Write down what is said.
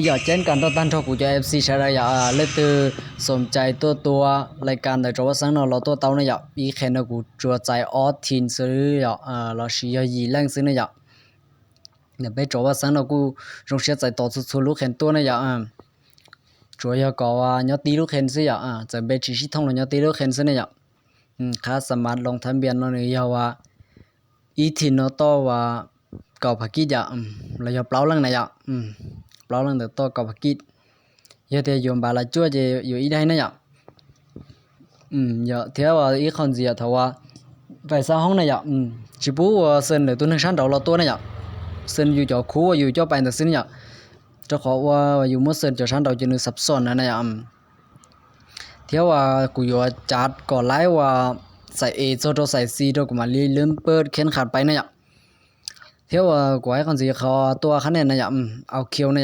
อยากเช่นกันตอนตั้งทอกูจะ FC ใช้ระยะเลยตือสนใจตัวรายการแต่จว่าสังเราตัวเต้าเนี่ยอีแค่นกูจัวใจออทินซื้อเราชียีแรงซื้อเนี่ยเนี่ยไปจว่าสังเรากูรงเสียใจต่อสุดๆลูกเห็นตัวเนี่ย主要搞鸟地路肯是呀准备继续通了鸟地路肯是呢呀ข้าสามารถลงทะเบียนเราเนี่ยว่าอีทินเนาะต่อว่าเก่าภากิจเราอย่าเปล่าลังนะเปล่าลังเดต่อเก่าภากิจเยอะแต่ยมบาลาจั่วจะอยู่อีได้นะเยอะเที่ยวว่าอีคนสิถ้าว่าไปซะห้องนะ只不过是那都能上到了多呢ซึ่งอยู่จอคู่อยู่จอไปแต่ซึ่งจะขอว่าอยู่มื้อซึ่งจะชั้นเราจะนึกซับซ้อนนะเที่ยวว่ากูอยู่จัดก่อนไล่ว่าใส่ A โซโตใส่ C โตกูมาเริ่มเปิดเข็นขาดไปนะเที่ยวว่ากูให้คนสิเขาตัวคะแนนนะเอาคิวนะ